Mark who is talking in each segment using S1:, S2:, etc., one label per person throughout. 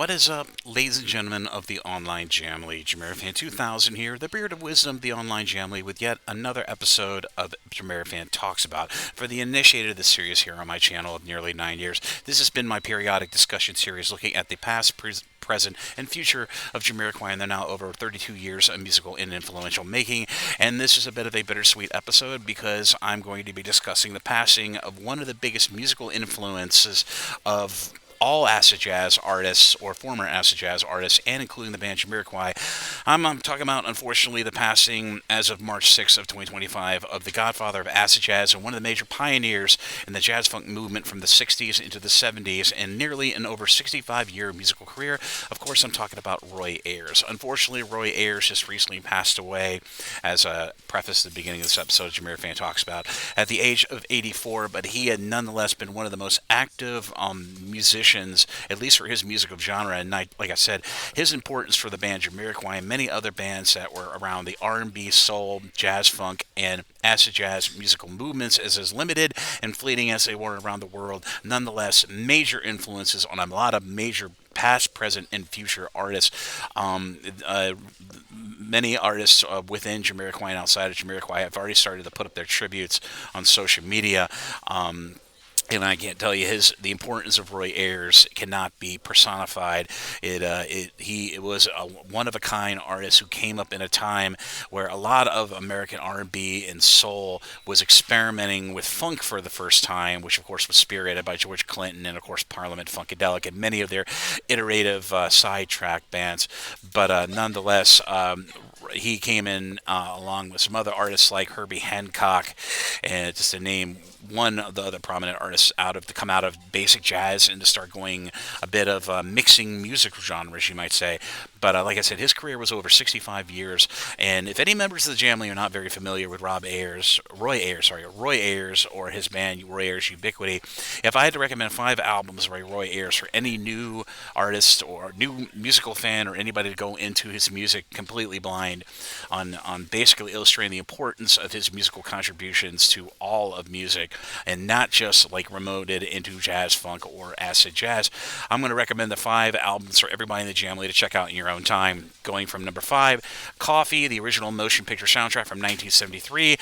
S1: What is up, ladies and gentlemen of the online Jamily? JamiroFan 2000 here, the beard of wisdom, the online Jamily, with yet another episode of JamiroFan Talks About. For the initiated of this series here on my channel of nearly 9 years, this has been my periodic discussion series looking at the past, present, and future of Jamiroquai and they're now over 32 years of musical and influential making. And this is a bit of a bittersweet episode because I'm going to be discussing the passing of one of the biggest musical influences of all acid jazz artists or former acid jazz artists, and including the band Jamiroquai. I'm talking about, unfortunately, the passing as of March 6th of 2025 of the Godfather of acid jazz and one of the major pioneers in the jazz funk movement from the 60s into the 70s and nearly an over 65-year musical career. Of course, I'm talking about Roy Ayers. Unfortunately, Roy Ayers just recently passed away, as a preface at the beginning of this episode JamiroFan Talks About, at the age of 84, but he had nonetheless been one of the most active musicians, at least for his music of genre. And like I said, his importance for the band Jamiroquai and many other bands that were around the R&B, soul, jazz funk, and acid jazz musical movements is as limited and fleeting as they were around the world. Nonetheless, major influences on a lot of major past, present, and future artists. Many artists within Jamiroquai and outside of Jamiroquai have already started to put up their tributes on social media. And I can't tell you the importance of Roy Ayers cannot be personified. He was a one of a kind artist who came up in a time where a lot of American R&B and soul was experimenting with funk for the first time, which of course was spearheaded by George Clinton and of course Parliament Funkadelic and many of their iterative sidetrack bands. But nonetheless, he came in along with some other artists like Herbie Hancock, and just to name one of the other prominent artists to come out of basic jazz and to start going a bit of mixing music genres, you might say. But like I said, his career was over 65 years. And if any members of the Jamily are not very familiar with Roy Ayers, or his band Roy Ayers Ubiquity, if I had to recommend 5 albums by Roy Ayers for any new artist or new musical fan or anybody to go into his music completely blind on basically illustrating the importance of his musical contributions to all of music and not just like remoted into jazz funk or acid jazz, I'm going to recommend the 5 albums for everybody in the Jamily to check out in your own time. Going from number 5, Coffee, the original motion picture soundtrack from 1973.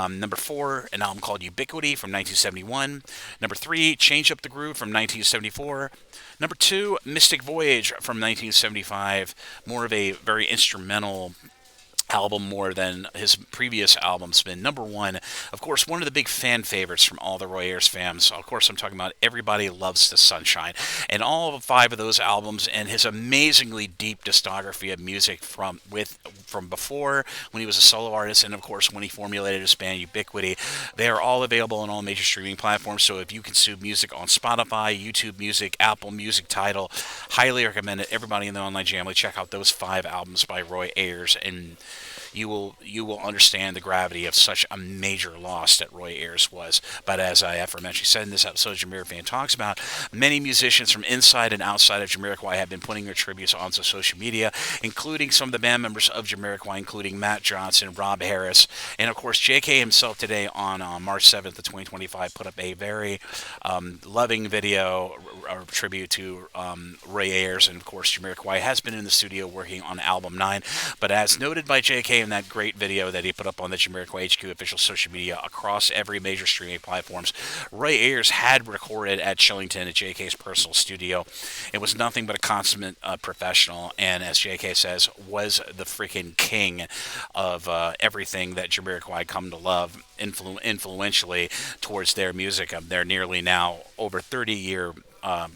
S1: Number 4, an album called Ubiquity from 1971. Number 3, Change Up the Groove from 1974. Number 2, Mystic Voyage from 1975. More of a very instrumental album more than his previous albums been. Number 1, of course, one of the big fan favorites from all the Roy Ayers fans. Of course, I'm talking about Everybody Loves the Sunshine. And all 5 of those albums and his amazingly deep discography of music from before when he was a solo artist and, of course, when he formulated his band Ubiquity, they are all available on all major streaming platforms. So if you consume music on Spotify, YouTube Music, Apple Music, Tidal, highly recommend it. Everybody in the online Jamily, check out those 5 albums by Roy Ayers, and you will understand the gravity of such a major loss that Roy Ayers was. But as I aforementioned said in this episode, JamiroFan Talks About, many musicians from inside and outside of Jamiroquai have been putting their tributes onto social media, including some of the band members of Jamiroquai, including Matt Johnson, Rob Harris, and of course JK himself today on March 7th of 2025 put up a very loving video or tribute to Roy Ayers. And of course Jamiroquai has been in the studio working on album 9, but as noted by JK in that great video that he put up on the Jamiroquai HQ official social media across every major streaming platforms, Roy Ayers had recorded at Shillington at JK's personal studio. It was nothing but a consummate professional, and as JK says, was the freaking king of everything that Jamiroquai come to love influentially towards their music of their nearly now over 30-year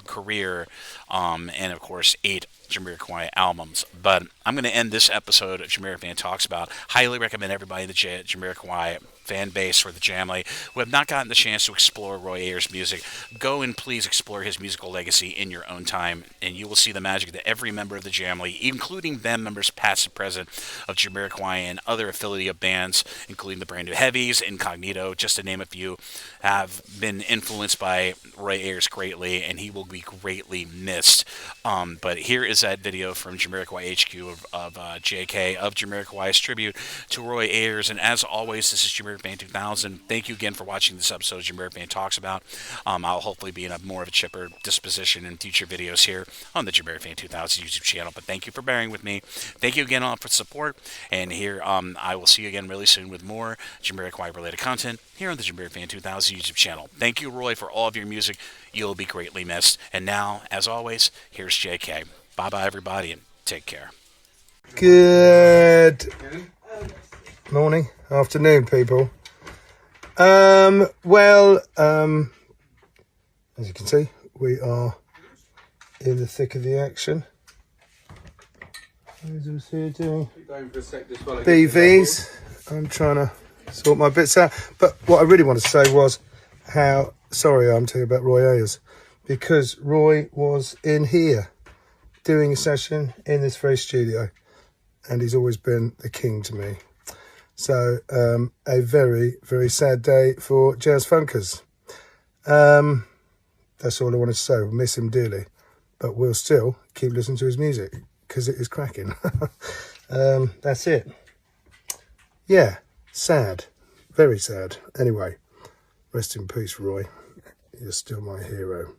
S1: career, and of course 8 Jamiroquai albums. But I'm going to end this episode of JamiroFan Talks About. Highly recommend everybody in the Jamiroquai fan base or the Jamily who have not gotten the chance to explore Roy Ayers' music, go and please explore his musical legacy in your own time, and you will see the magic that every member of the Jamily, including band members past and present of Jamiroquai and other affiliate bands, including the Brand New Heavies, Incognito, just to name a few, have been influenced by Roy Ayers greatly, and he will be greatly missed. But here is that video from Jamiroquai HQ of JK, of Jamiroquai's tribute to Roy Ayers. And as always, this is Jamiroquai JamiroFan 2000. Thank you again for watching this episode of JamiroFan Talks About. I'll hopefully be in a more of a chipper disposition in future videos here on the JamiroFan 2000 YouTube channel. But thank you for bearing with me. Thank you again all for support. And here, I will see you again really soon with more Jamiroquai related content here on the JamiroFan 2000 YouTube channel. Thank you, Roy, for all of your music. You'll be greatly missed. And now, as always, here's JK. Bye-bye, everybody, and take care.
S2: Good morning, afternoon, people. As you can see, we are in the thick of the action. Who's us here doing BVs? I'm trying to sort my bits out. But what I really want to say was how sorry I am to you about Roy Ayers, because Roy was in here doing a session in this very studio, and he's always been the king to me. So a very, very sad day for jazz funkers. That's all I wanted to say. We'll miss him dearly, but we'll still keep listening to his music because it is cracking. That's it. Yeah, sad, very sad. Anyway, rest in peace, Roy. You're still my hero.